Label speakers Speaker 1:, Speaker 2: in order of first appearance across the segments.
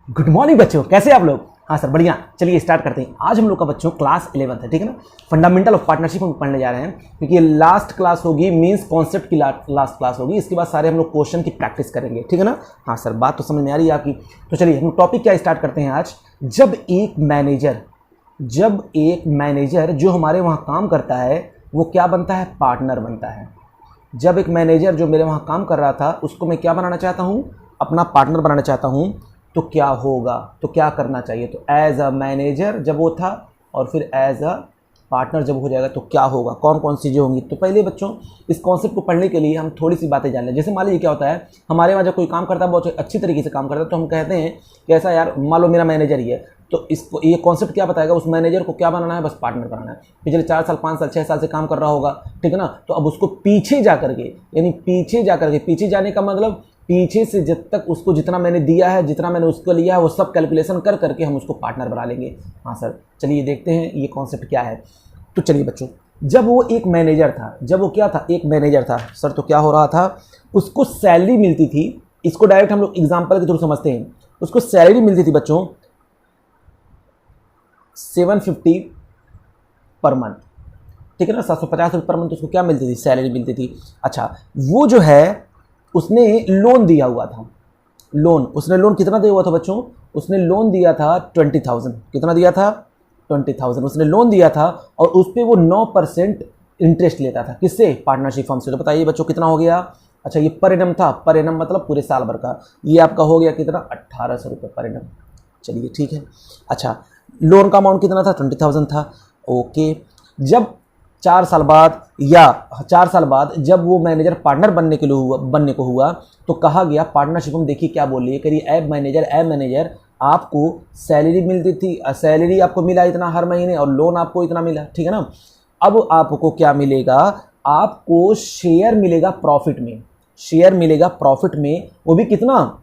Speaker 1: Good morning बच्चों, कैसे आप लोग। हाँ सर बढ़िया। चलिए स्टार्ट करते हैं। आज हम लोग का बच्चों क्लास 11th है, ठीक है ना। फंडामेंटल ऑफ पार्टनरशिप हम पढ़ने जा रहे हैं क्योंकि ये लास्ट क्लास होगी, मींस कॉन्सेप्ट की लास्ट क्लास होगी। इसके बाद सारे हम लोग क्वेश्चन की प्रैक्टिस करेंगे, ठीक है ना। हाँ सर, बात तो समझ में आ रही है आपकी। तो चलिए हम टॉपिक क्या स्टार्ट करते हैं आज। जब एक मैनेजर जो हमारे वहाँ काम करता है वो क्या बनता है, पार्टनर बनता है। जब एक मैनेजर जो मेरे वहाँ काम कर रहा था उसको मैं क्या बनाना चाहता हूँ, अपना पार्टनर बनाना चाहता हूँ, तो क्या होगा, तो क्या करना चाहिए। तो एज अ मैनेजर जब वो था और फिर एज अ पार्टनर जब हो जाएगा तो क्या होगा, कौन कौन सी चीज़ें होंगी। तो पहले बच्चों इस कॉन्सेप्ट को पढ़ने के लिए हम थोड़ी सी बातें जान लें। जैसे मान लीजिए क्या होता है, हमारे वहाँ जब कोई काम करता है बहुत अच्छी तरीके से काम करता है तो हम कहते हैं कि ऐसा यार, मान लो मेरा मैनेजर ही है, तो इसको ये कॉन्सेप्ट क्या बताएगा, उस मैनेजर को क्या बनाना है, बस पार्टनर बनाना है। पिछले 4 साल 5 साल 6 साल से काम कर रहा होगा, ठीक है ना। तो अब उसको पीछे जा करके, यानी पीछे जाने का मतलब पीछे से जब तक उसको जितना मैंने दिया है, जितना मैंने उसको लिया है, वो सब कैलकुलेशन कर करके हम उसको पार्टनर बना लेंगे। हाँ सर, चलिए देखते हैं ये कॉन्सेप्ट क्या है। तो चलिए बच्चों, जब वो एक मैनेजर था, जब वो क्या था, एक मैनेजर था सर, तो क्या हो रहा था, उसको सैलरी मिलती थी। इसको डायरेक्ट हम लोग एग्जाम्पल के थ्रू समझते हैं। उसको सैलरी मिलती थी बच्चों 750 पर मंथ, ठीक है ना। 750 रुपये पर मंथ उसको क्या मिलती थी, सैलरी मिलती थी। अच्छा, वो जो है उसने लोन दिया हुआ था। उसने लोन कितना दिया हुआ था बच्चों, उसने लोन दिया था 20,000। कितना दिया था, 20,000 उसने लोन दिया था और उस पर वो 9% इंटरेस्ट लेता था। किससे, पार्टनरशिप फर्म से। तो बताइए बच्चों कितना हो गया। अच्छा, ये पर एनम था, पर एनम मतलब पूरे साल भर का। ये आपका हो गया कितना, 1800 रुपये पर एनम। चलिए ठीक है। अच्छा, लोन का अमाउंट कितना था, 20,000 था। ओके, जब 4 साल बाद जब वो मैनेजर पार्टनर बनने को हुआ तो कहा गया पार्टनरशिप में, देखिए क्या बोल रही है, करिए ए मैनेजर आपको सैलरी मिलती थी, सैलरी आपको मिला इतना हर महीने और लोन आपको इतना मिला, ठीक है ना। अब आपको क्या मिलेगा, आपको शेयर मिलेगा प्रॉफिट में, वो भी कितना,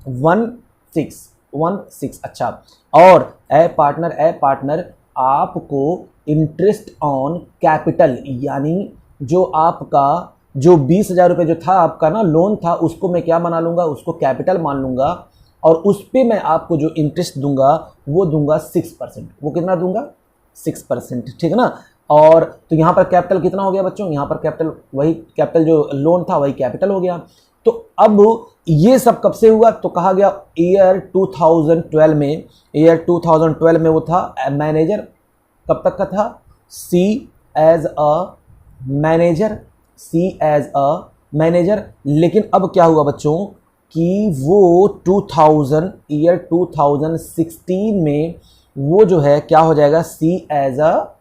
Speaker 1: 16। अच्छा, और ए पार्टनर आपको इंटरेस्ट ऑन कैपिटल, यानी जो आपका जो 20,000 रुपये जो था आपका ना लोन था, उसको मैं क्या बना लूँगा, उसको कैपिटल मान लूँगा और उस पर मैं आपको जो इंटरेस्ट दूंगा वो दूंगा 6%। वो कितना दूंगा, 6%, ठीक है ना। और तो यहाँ पर कैपिटल कितना हो गया बच्चों, यहाँ पर कैपिटल, वही कैपिटल जो लोन था वही कैपिटल हो गया। तो अब ये सब कब से हुआ, तो कहा गया ईयर 2012 में वो था मैनेजर। कब तक का था, सी एज अ मैनेजर। लेकिन अब क्या हुआ बच्चों कि वो ईयर 2016 में वो जो है क्या हो जाएगा, सी एज अ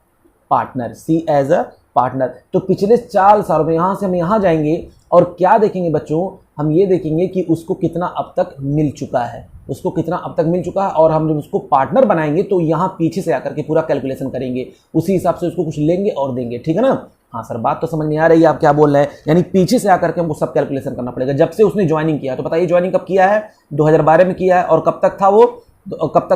Speaker 1: पार्टनर। तो पिछले 4 सालों में यहाँ से हम यहाँ जाएंगे और क्या देखेंगे बच्चों, हम ये देखेंगे कि उसको कितना अब तक मिल चुका है, और हम जब उसको पार्टनर बनाएंगे तो यहाँ पीछे से आकर के पूरा कैलकुलेशन करेंगे, उसी हिसाब से उसको कुछ लेंगे और देंगे, ठीक है ना। हाँ सर, बात तो समझ में आ रही है आप क्या बोल रहे हैं, यानी पीछे से आकर के हमको सब कैलकुलेशन करना पड़ेगा। जब से उसने ज्वाइनिंग किया, तो बताइए ज्वाइनिंग कब किया है, 2012 में किया है, और कब तक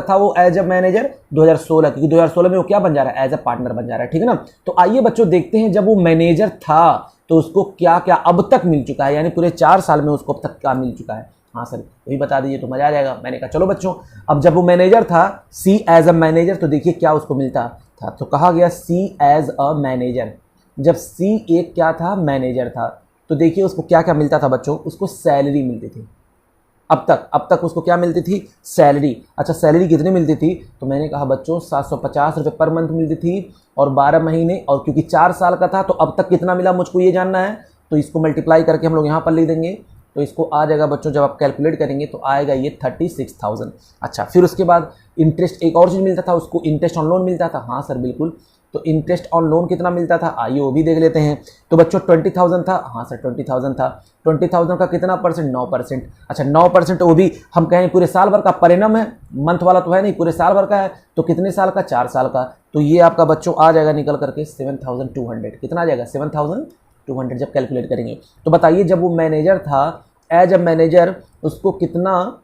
Speaker 1: था वो एज अ मैनेजर, 2016, क्योंकि 2016 में वो क्या बन जा रहा है, एज अ पार्टनर बन जा रहा है, ठीक है ना। तो आइए बच्चों देखते हैं जब वो मैनेजर था तो उसको क्या क्या अब तक मिल चुका है, यानी पूरे 4 साल में उसको अब तक क्या मिल चुका है। हाँ सर, यही बता दीजिए तो मजा आ जाएगा। मैंने कहा चलो बच्चों, अब जब वो मैनेजर था, सी एज अ मैनेजर, तो देखिए क्या उसको मिलता था। तो कहा गया सी एज अ मैनेजर, जब सी एक क्या था, मैनेजर था, तो देखिए उसको क्या क्या मिलता था बच्चों, उसको सैलरी मिलती थी। अब तक उसको क्या मिलती थी, सैलरी। अच्छा, सैलरी कितनी मिलती थी, तो मैंने कहा बच्चों 750 रुपये पर मंथ मिलती थी और 12 महीने, और क्योंकि 4 साल का था तो अब तक कितना मिला मुझको ये जानना है, तो इसको मल्टीप्लाई करके हम लोग यहाँ पर लिख देंगे। तो इसको आ जाएगा बच्चों, जब आप कैलकुलेट करेंगे तो आएगा ये 36,000। अच्छा, फिर उसके बाद इंटरेस्ट, एक और चीज़ मिलता था उसको, इंटरेस्ट ऑन लोन मिलता था। हाँ सर बिल्कुल, तो इंटरेस्ट ऑन लोन कितना मिलता था, आइए वो भी देख लेते हैं। तो बच्चों 20,000 था। हाँ सर 20,000 था। 20,000 का कितना परसेंट, 9%। अच्छा 9%, वो भी हम कहें पूरे साल भर का, परिणाम है, मंथ वाला तो है नहीं, पूरे साल भर का है। तो कितने साल का, 4 साल का। तो ये आपका बच्चों आ जाएगा निकल करके 7,200। कितना आ जाएगा, 7,200 जब कैलकुलेट करेंगे। तो बताइए जब वो मैनेजर था, एज अ मैनेजर, उसको कितना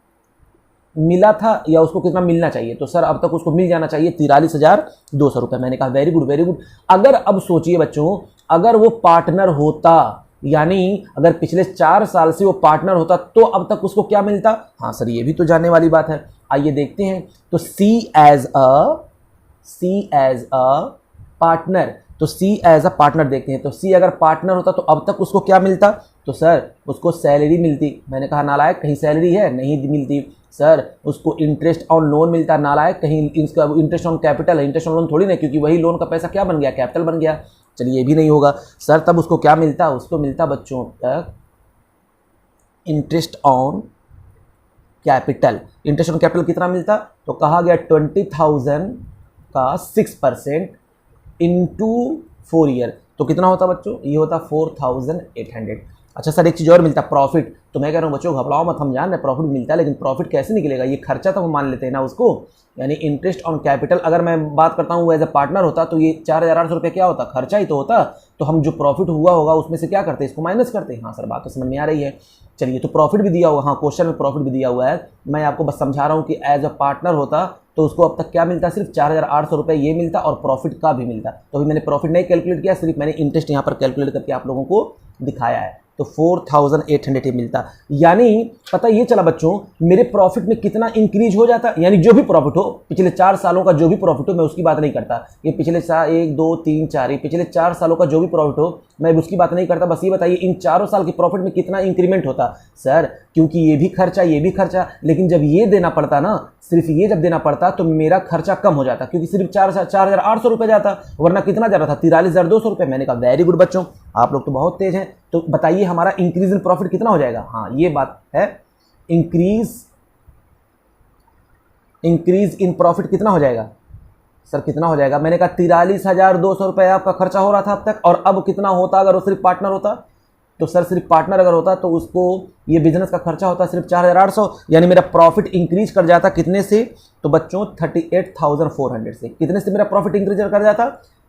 Speaker 1: मिला था या उसको कितना मिलना चाहिए, तो सर अब तक उसको मिल जाना चाहिए 43,200 रुपये। मैंने कहा वेरी गुड। अगर अब सोचिए बच्चों, अगर वो पार्टनर होता, यानी अगर पिछले 4 साल से वो पार्टनर होता तो अब तक उसको क्या मिलता। हाँ सर, ये भी तो जानने वाली बात है। आइए देखते हैं। तो सी एज अ पार्टनर, तो सी एज अ पार्टनर देखते हैं। तो सी अगर पार्टनर होता तो अब तक उसको क्या मिलता? तो सर उसको सैलरी मिलती। मैंने कहा नालायक, कहीं सैलरी है? नहीं मिलती। सर उसको इंटरेस्ट ऑन लोन मिलता। नालायक, कहीं इसका इंटरेस्ट ऑन कैपिटल है? इंटरेस्ट ऑन लोन थोड़ी ना, क्योंकि वही लोन का पैसा क्या बन गया? कैपिटल बन गया। चलिए ये भी नहीं होगा। सर तब उसको क्या मिलता? उसको मिलता बच्चों तक interest on capital. Interest on capital कितना मिलता? तो कहा गया 20,000 का 6% इंटू 4 ईयर, तो कितना होता बच्चों? ये होता 4,800। अच्छा सर एक चीज़ और मिलता, प्रॉफिट। तो मैं कह रहा हूँ बच्चों घबराओ मत, हम जान रहे प्रॉफिट मिलता है, लेकिन प्रॉफिट कैसे निकलेगा? ये खर्चा तो हम मान लेते हैं ना उसको, यानी इंटरेस्ट ऑन कैपिटल। अगर मैं बात करता हूँ एज ए पार्टनर होता तो ये 4,800 रुपये क्या होता? खर्चा ही तो होता। तो हम जो प्रॉफिट हुआ होगा उसमें से क्या करते? इसको माइनस करते। हाँ सर बात तो समझ में आ रही है। चलिए तो प्रॉफिट भी दिया हुआ, हाँ क्वेश्चन में प्रॉफिट भी दिया हुआ है। मैं आपको बस समझा रहा हूँ कि एज अ पार्टनर होता तो उसको अब तक क्या मिलता? सिर्फ 4,800 रुपये ये मिलता और प्रॉफिट का भी मिलता। तो अभी मैंने प्रॉफिट नहीं कैलकुलेट किया, सिर्फ मैंने इंटरेस्ट यहाँ पर कैलकुलेट करके आप लोगों को दिखाया है। तो 4,800 ही मिलता। यानी पता ये चला बच्चों मेरे प्रॉफिट में कितना इंक्रीज हो जाता। यानी जो भी प्रॉफिट हो, पिछले 4 सालों का जो भी प्रॉफिट हो, मैं उसकी बात नहीं करता। ये पिछले 1 2 3 4 पिछले 4 सालों का जो भी प्रॉफिट हो मैं उसकी बात नहीं करता। बस ये बताइए इन 4 साल के प्रॉफिट में कितना इंक्रीमेंट होता? सर क्योंकि ये भी खर्चा, लेकिन जब ये देना पड़ता ना, सिर्फ ये जब देना पड़ता तो मेरा खर्चा कम हो जाता, क्योंकि सिर्फ 4,800 रुपये जाता, वरना कितना जा रहा था? 43,200 रुपये। मैंने कहा वेरी गुड बच्चों, आप लोग तो बहुत तेज हैं। तो बताइए हमारा इंक्रीज इन प्रॉफिट कितना हो जाएगा? हाँ ये बात है, इंक्रीज इन प्रॉफिट कितना हो जाएगा? सर कितना हो जाएगा? मैंने कहा 43,200 रुपये आपका खर्चा हो रहा था अब तक, और अब कितना होता अगर वो सिर्फ पार्टनर होता? तो सर सिर्फ पार्टनर अगर होता तो उसको ये बिजनेस का खर्चा होता सिर्फ 4,800, यानी मेरा प्रॉफिट इंक्रीज कर जाता कितने से? तो बच्चों 38,400 से। कितने से मेरा प्रॉफिट इंक्रीज कर जाता?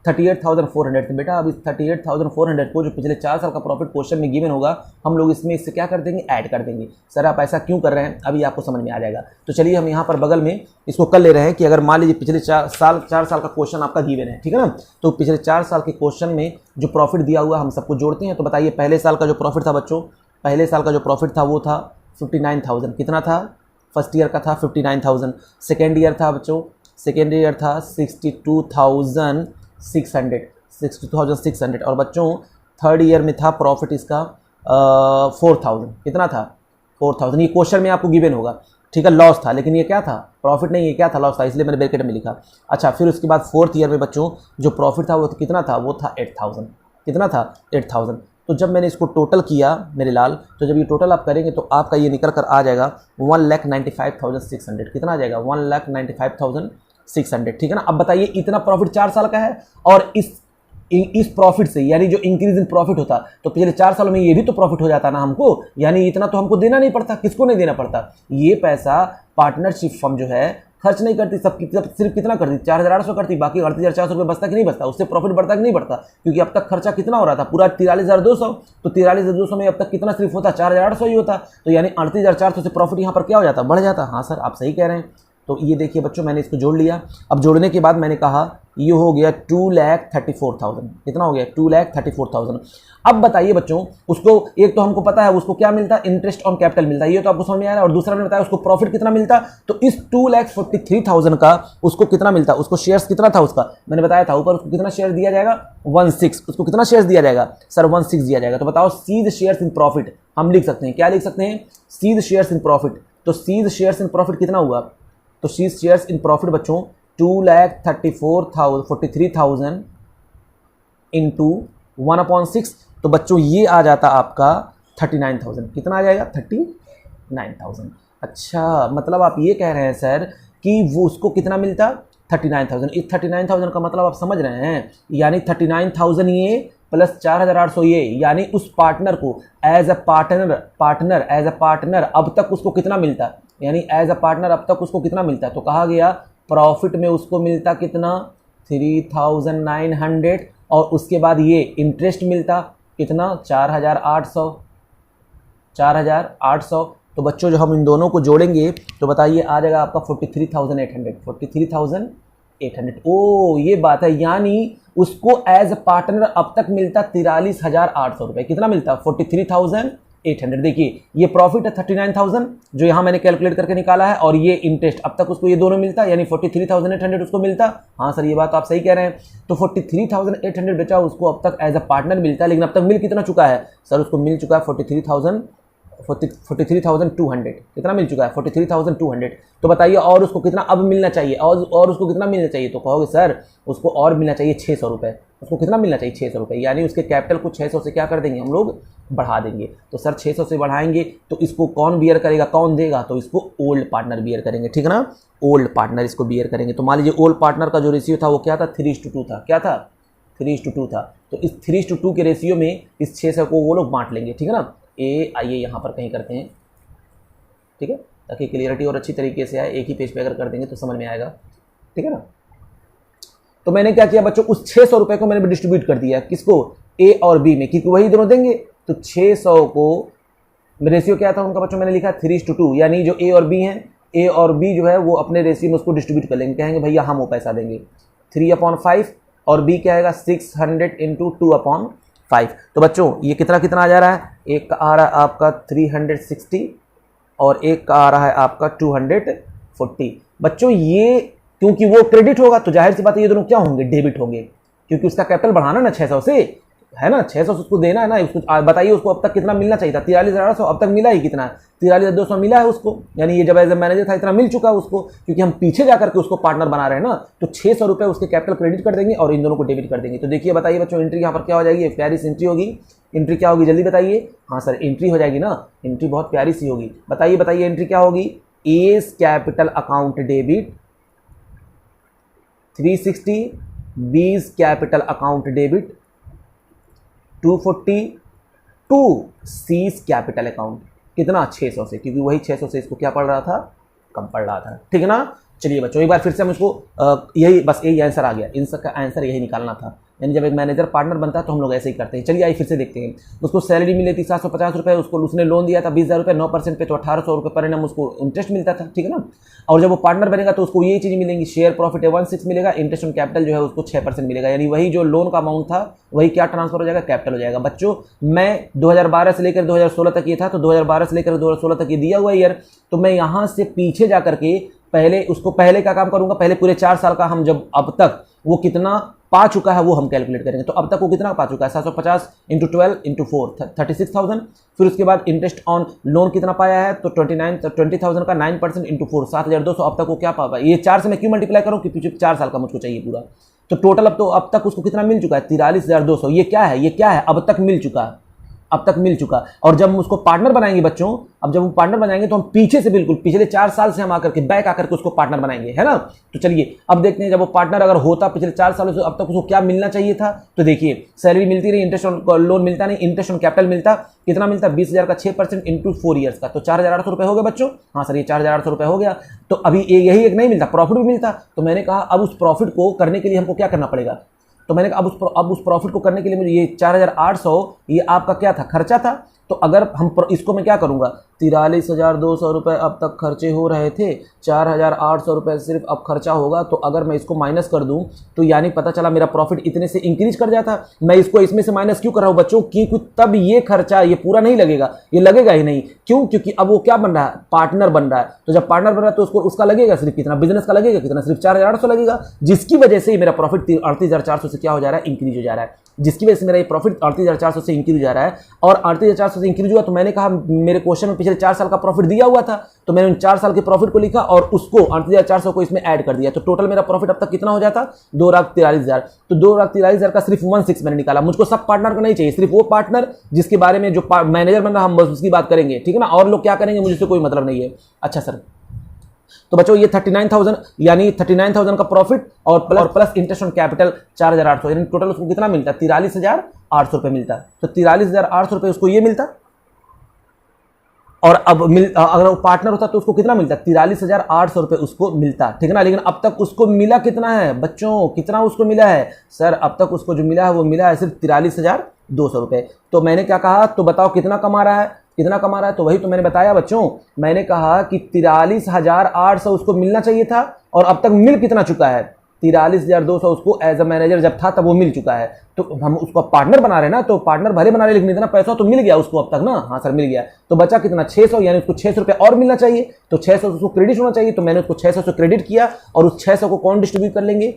Speaker 1: 38,400 से। बेटा अब इस 38,400 को जो पिछले 4 साल का प्रॉफिट क्वेश्चन में गिवन होगा, हम लोग इसमें इससे क्या कर देंगे? ऐड कर देंगे। सर आप ऐसा क्यों कर रहे हैं? अभी आपको समझ में आ जाएगा। तो चलिए हम यहाँ पर बगल में इसको कर ले रहे हैं कि अगर मान लीजिए पिछले 4 साल का क्वेश्चन आपका गिवन है, ठीक है ना? तो पिछले 4 साल के क्वेश्चन में जो प्रॉफिट दिया हुआ हम सबको जोड़ते हैं। तो बताइए पहले साल का जो प्रॉफिट था बच्चों, पहले साल का जो प्रॉफिट था वो था 59,000। कितना था? फर्स्ट ईयर का था 59,000। सेकेंड ईयर था बच्चों, सेकेंड ईयर था 62,600। और बच्चों थर्ड ईयर में था प्रॉफिट इसका 4,000। कितना था? 4,000। ये क्वेश्चन में आपको गिवन होगा, ठीक है? लॉस था, लेकिन ये क्या था? प्रॉफिट नहीं, ये क्या था? लॉस था, इसलिए मैंने ब्रैकेट में लिखा। अच्छा फिर उसके बाद फोर्थ ईयर में बच्चों जो प्रॉफिट था वो कितना था? वो था 8,000। कितना था? 8,000। तो जब मैंने इसको टोटल किया मेरे लाल, तो जब ये टोटल आप करेंगे तो आपका ये निकल कर आ जाएगा 1,95,600। कितना आ जाएगा? 1,95,600, ठीक है ना? अब बताइए इतना प्रॉफिट 4 साल का है, और इस प्रॉफिट से यानी जो इंक्रीज इन प्रॉफिट होता तो पिछले 4 सालों में ये भी तो प्रॉफिट हो जाता ना हमको, यानी इतना तो हमको देना नहीं पड़ता। किसको नहीं देना पड़ता? ये पैसा पार्टनरशिप फर्म जो है खर्च नहीं करती, सब सिर्फ कितना करती? 4,800 करती, बाकी 38,400 रुपये बचता कि नहीं बचता? उससे प्रॉफिट बढ़ता कि नहीं बढ़ता? क्योंकि अब तक खर्चा कितना हो रहा था? पूरा 43,200। तो 43,200 में अब तक कितना सिर्फ होता? 4,800 ही होता। तो यानी 38,400 से प्रॉफिट यहाँ पर क्या हो जाता? बढ़ जाता। हाँ सर आप सही कह रहे हैं। तो ये देखिए बच्चों मैंने इसको जोड़ लिया। अब जोड़ने के बाद मैंने कहा ये हो गया 2,34,000। कितना हो गया? 2,34,000। अब बताइए बच्चों उसको, एक तो हमको पता है उसको क्या मिलता? इंटरेस्ट ऑन कैपिटल मिलता है, ये तो आपको समझ में आ रहा है। और दूसरा मैंने बताया उसको प्रॉफिट कितना मिलता। तो इस 2,43,000 का उसको कितना मिलता? उसको शेयर्स कितना था उसका? मैंने बताया था ऊपर, उसको कितना शेयर दिया जाएगा? 16। उसको कितना शेयर्स दिया जाएगा? सर 16 दिया जाएगा। तो बताओ सीध शेयर्स इन प्रॉफिट हम लिख सकते हैं, क्या लिख सकते हैं? सीध शेयर्स इन प्रॉफिट। तो सीध शेयर्स इन प्रॉफिट कितना हुआ? तो सीध शेयर्स इन प्रॉफिट बच्चों 2,43,000 इंटू 1/6। तो बच्चों ये आ जाता आपका 39,000। कितना आ जाएगा? 39,000। अच्छा मतलब आप ये कह रहे हैं सर कि वो उसको कितना मिलता? 39,000। इस 39,000 का मतलब आप समझ रहे हैं, यानी 39,000 ये प्लस 4,800 ये, यानी उस पार्टनर को एज अ पार्टनर अब तक उसको कितना मिलता? यानी एज अ पार्टनर अब तक उसको कितना मिलता? तो कहा गया प्रॉफिट में उसको मिलता कितना? 3,900। और उसके बाद ये इंटरेस्ट मिलता कितना? 4,800। तो बच्चों जो हम इन दोनों को जोड़ेंगे तो बताइए आ जाएगा आपका 43,800। ओ ये बात है, यानी उसको एज पार्टनर अब तक मिलता 43,800 रुपये। कितना मिलता? 43,800 800। देखिए ये प्रॉफिट है 39,000 जो यहाँ मैंने कैलकुलेट करके निकाला है, और ये इंटरेस्ट अब तक उसको ये दोनों मिलता, यानी 43,800 उसको मिलता। हाँ सर ये बात आप सही कह रहे हैं। तो 43,800 बेचा उसको अब तक एज अ पार्टनर मिलता है, लेकिन अब तक मिल कितना चुका है सर? उसको मिल चुका है 43,200। कितना मिल चुका है? 43,200। तो बताइए और उसको कितना अब मिलना चाहिए? और उसको कितना मिलना चाहिए? तो कहोगे सर उसको और मिलना चाहिए 600 रुपये। उसको कितना मिलना चाहिए? 600 रुपये, यानी उसके कैपिटल को 600 से क्या कर देंगे हम लोग? बढ़ा देंगे। तो सर 600 से बढ़ाएंगे तो इसको कौन बियर करेगा, कौन देगा? तो इसको ओल्ड पार्टनर बियर करेंगे, ठीक है ना? ओल्ड पार्टनर इसको बियर करेंगे। तो मान लीजिए ओल्ड पार्टनर का जो रेशियो था वो क्या था? 3:2 था। क्या था? 3:2 था। तो इस 3:2 के रेशियो में इस 600 को वो लोग बांट लेंगे, ठीक है ना? आइए यहाँ पर कहीं करते हैं, ठीक है, ताकि क्लियरिटी और अच्छी तरीके से आए। एक ही पेज पे अगर कर देंगे तो समझ में आएगा, ठीक है ना? तो मैंने क्या किया बच्चों, उस 600 रुपये को मैंने डिस्ट्रीब्यूट कर दिया किसको? ए और बी में, क्योंकि वही दोनों देंगे। तो 600 को रेशियो क्या था उनका बच्चों? मैंने लिखा 3:2, यानी जो ए और बी हैं, ए और बी जो है वो अपने रेशियो में उसको डिस्ट्रीब्यूट कर लेंगे, कहेंगे भैया हम वो पैसा देंगे 3/5, और बी क्या आएगा 600 × 2/5। तो बच्चों ये कितना कितना आ जा रहा है? एक का आ रहा है आपका 360 और एक का आ रहा है आपका 240। बच्चों ये क्योंकि वो क्रेडिट होगा तो जाहिर सी बात है ये दोनों क्या होंगे? डेबिट होंगे, क्योंकि उसका कैपिटल बढ़ाना ना 600 से, है ना? 600 से उसको देना है ना। उसको बताइए उसको अब तक कितना मिलना चाहिए था? 43,800। अब तक मिला ही कितना है? 43,200 मिला है उसको, यानी ये जब एज ए मैनेजर था इतना मिल चुका है उसको, क्योंकि हम पीछे जाकर के उसको पार्टनर बना रहे हैं ना। तो 600 रुपये उसके कैपिटल क्रेडिट कर देंगे और इन दोनों को डेबिट कर देंगे। तो देखिए बताइए बच्चों एंट्री यहाँ पर क्या हो जाएगी? प्यारी सी एंट्री होगी। एंट्री क्या होगी जल्दी बताइए? हाँ सर एंट्री हो जाएगी ना, एंट्री बहुत प्यारी सी होगी। बताइए बताइए एंट्री क्या होगी? As capital account debit 360, B's capital account debit 240, to C's capital account कितना? 600 से, क्योंकि वही 600 से इसको क्या पड़ रहा था? कम पड़ रहा था, ठीक है ना? चलिए बच्चों एक बार फिर से हम इसको यही बस यही आंसर आ गया, इन सब का आंसर यही निकालना था। यानी जब एक मैनेजर पार्टनर बनता है तो हम लोग ऐसे ही करते हैं। चलिए आइए फिर से देखते हैं। उसको सैलरी मिली थी 750 रुपये, उसको उसने लोन दिया था 20,000 रुपये 9% पे, तो 1,800 रुपये पर एनम उसको इंटरेस्ट मिलता था, ठीक है ना? और जब वो पार्टनर बनेगा तो उसको यही चीज़ मिलेंगी, शेयर प्रॉफिट 16 मिलेगा, इंटरेस्ट ऑन कैपिटल जो है उसको 6% मिलेगा, यानी वही जो लोन का अमाउंट था वही क्या ट्रांसफर हो जाएगा? कैपिटल हो जाएगा। बच्चों मैं 2012 से लेकर 2016 तक ये था, तो 2012 से लेकर 2016 तक ये दिया हुआ ईयर, तो मैं यहाँ से पीछे जा करके पहले का काम करूंगा, पहले पूरे 4 साल का हम जब अब तक वो कितना पा चुका है वो हम कैलकुलेट करेंगे। तो अब तक वो कितना पा चुका है? 750 × 12 × 4 36,000। फिर उसके बाद इंटरेस्ट ऑन लोन कितना पाया है? तो 20,000 का 9% × 4 7,200। अब तक वो क्या पा? ये 4 से मैं क्यों मल्टीप्लाई करूँ? क्योंकि 4 साल का मुझको चाहिए पूरा। तो टोटल अब तक उसको कितना मिल चुका है? 43,200। ये क्या है? ये क्या है? अब तक मिल चुका है, अब तक मिल चुका। और जब हम उसको पार्टनर बनाएंगे बच्चों, अब जब हम पार्टनर बनाएंगे तो हम पीछे से बिल्कुल पिछले 4 साल से हम आकर के बैक आकर के उसको पार्टनर बनाएंगे, है ना? तो चलिए अब देखते हैं जब वो पार्टनर अगर होता पिछले 4 सालों से, अब तक उसको क्या मिलना चाहिए था? तो देखिए सैलरी मिलती रही, इंटरेस्ट ऑन लोन मिलता नहीं, इंटरेस्ट ऑन कैपिटल मिलता, कितना मिलता? 20,000 का 6% × 4 ईयर्स का, तो 4,800 रुपये हो गए बच्चों। हाँ सर ये 4,800 रुपये हो गया। तो अभी यही एक नहीं मिलता, प्रॉफिट भी मिलता। तो मैंने कहा अब उस प्रॉफिट को करने के लिए हमको क्या करना पड़ेगा? तो मैंने कहा अब उस प्रॉफिट को करने के लिए मुझे ये 4,800 ये आपका क्या था? खर्चा था। तो अगर हम इसको मैं क्या करूंगा? 43,200 रुपये अब तक खर्चे हो रहे थे, 4,800 रुपये सिर्फ अब खर्चा होगा। तो अगर मैं इसको माइनस कर दूं तो यानी पता चला मेरा प्रॉफिट इतने से इंक्रीज कर जाता। मैं इसको इसमें से माइनस क्यों कर रहा हूं बच्चों? क्योंकि तब ये खर्चा ये पूरा नहीं लगेगा, ये लगेगा ही नहीं। क्यों? क्योंकि अब वो क्या बन रहा है? पार्टनर बन रहा है। तो जब पार्टनर बन रहा है तो उसको उसका लगेगा सिर्फ कितना? बिजनेस का लगेगा कितना? सिर्फ 4,800 लगेगा, जिसकी वजह से मेरा प्रॉफिट 38,400 से क्या हो जा रहा है? इंक्रीज हो जा रहा है, जिसकी वजह से मेरा ये प्रॉफिट 38,400 से इंक्रीज हो जा रहा है। और 38,400 से इंक्रीज हुआ तो मैंने कहा मेरे क्वेश्चन में पिछले 4 साल का प्रॉफिट दिया हुआ था, तो मैंने उन 4 साल के प्रॉफिट को लिखा और उसको 38,400 को इसमें ऐड कर दिया। तो टोटल मेरा प्रॉफिट अब तक कितना हो जाता? 2,43,000। तो 2,43,000 का सिर्फ 16 मैंने निकाला। मुझको सब पार्टनर को नहीं चाहिए, सिर्फ वो पार्टनर जिसके बारे में जो मैनेजर बन रहा हम बस उसकी बात करेंगे, ठीक है ना? और लोग क्या करेंगे मुझसे कोई मतलब नहीं है। अच्छा सर, तो बच्चों ये 39,000 यानी 39,000 का प्रॉफिट और प्लस इंटरेस्ट ऑन कैपिटल 4,800, यानी टोटल उसको कितना मिलता? 43,800 रुपये मिलता। तो 43,800 रुपये उसको ये मिलता। और अब अगर वो पार्टनर होता तो उसको कितना मिलता? 43,800 रुपये उसको मिलता, ठीक है ना? लेकिन अब तक उसको मिला कितना है बच्चों? कितना उसको मिला है सर? अब तक उसको जो मिला है वो मिला है सिर्फ 43,200 रुपये। तो मैंने क्या कहा? तो बताओ कितना कमा रहा है? कितना कमा रहा है? तो वही तो मैंने बताया बच्चों, मैंने कहा कि 43,800 उसको मिलना चाहिए था और अब तक मिल कितना चुका है? 43,200 उसको एज अ मैनेजर जब था तब वो मिल चुका है, तो हम उसको पार्टनर बना रहे हैं ना, तो पार्टनर भले बना रहे लेकिन इतना पैसा तो मिल गया उसको अब तक ना। हाँ सर मिल गया, तो बचा कितना 600, यानी उसको 600 रुपये और मिलना चाहिए, तो 600 उसको क्रेडिट होना चाहिए, तो मैंने उसको 600 से क्रेडिट किया और उस 600 को कौन डिस्ट्रीब्यूट कर लेंगे,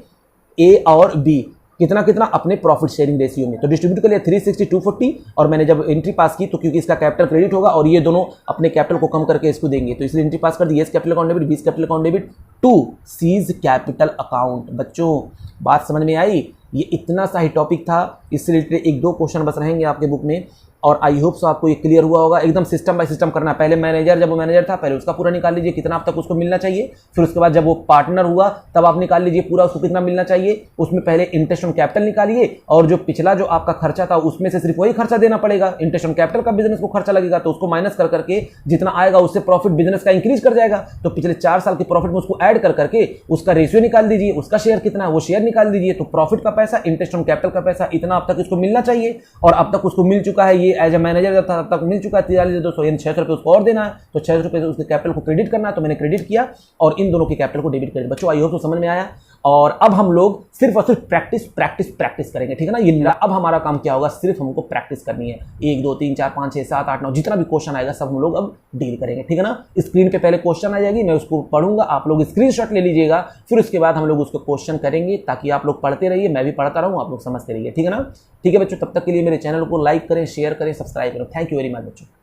Speaker 1: ए और बी, कितना कितना अपने प्रॉफिट शेयरिंग रेशियो में। तो डिस्ट्रीब्यूट कर लिया 360 240, और मैंने जब एंट्री पास की तो क्योंकि इसका कैपिटल क्रेडिट होगा और ये दोनों अपने कैपिटल को कम करके इसको देंगे, तो इसलिए एंट्री पास कर दी, S capital account debit, B's capital account debit to C's capital account. बच्चों बात समझ में आई? ये इतना सा ही टॉपिक था, इससे रिलेटेड एक दो क्वेश्चन बस रहेंगे आपके बुक में, और आई होप सो आपको ये क्लियर हुआ होगा। एकदम सिस्टम बाय सिस्टम करना, पहले मैनेजर, जब वो मैनेजर था पहले उसका पूरा निकाल लीजिए कितना अब तक उसको मिलना चाहिए, फिर उसके बाद जब वो पार्टनर हुआ तब आप निकाल लीजिए पूरा उसको कितना मिलना चाहिए, उसमें पहले इंटरेस्ट ऑन कैपिटल निकालिए, और जो पिछला जो आपका खर्चा था उसमें से सिर्फ वही खर्चा देना पड़ेगा, इंटरेस्ट ऑन कैपिटल का बिजनेस को खर्चा लगेगा तो उसको माइनस कर करके जितना आएगा उससे प्रॉफिट बिजनेस का इंक्रीज कर जाएगा, तो पिछले 4 साल के प्रॉफिट में उसको ऐड कर करके उसका रेशियो निकाल दीजिए, उसका शेयर कितना है वो शेयर निकाल दीजिए, तो प्रॉफिट का पैसा, इंटरेस्ट ऑन कैपिटल का पैसा इतना अब तक इसको मिलना चाहिए, और अब तक उसको मिल चुका है, ये एज ए मैनेजर तब तक मिल चुका है 43,200, यानी 600 रुपये उसको और देना है, तो 600 रुपये उसके कैपिटल को क्रेडिट करना है, तो मैंने क्रेडिट किया और इन दोनों के कैपिटल को डेबिट कर दिया। बच्चों आई होप तो समझ में आया, और अब हम लोग सिर्फ और सिर्फ प्रैक्टिस प्रैक्टिस प्रैक्टिस करेंगे, ठीक है ना। ये अब हमारा काम क्या होगा, सिर्फ हमको प्रैक्टिस करनी है, 1 2 3 4 5 6 7 8 9 जितना भी क्वेश्चन आएगा सब हम लोग अब डील करेंगे, ठीक है ना। स्क्रीन पे पहले क्वेश्चन आ जाएगी, मैं उसको पढ़ूंगा, आप लोग स्क्रीनशॉट ले लीजिएगा, फिर उसके बाद हम लोग उसको क्वेश्चन करेंगे, ताकि आप लोग पढ़ते रहिए, मैं भी पढ़ता रहूँ, आप लोग समझते रहिए, ठीक है ना। ठीक है बच्चों, तब तक के लिए मेरे चैनल को लाइक करें, शेयर करें, सब्सक्राइब करें। थैंक यू वेरी मच बच्चों।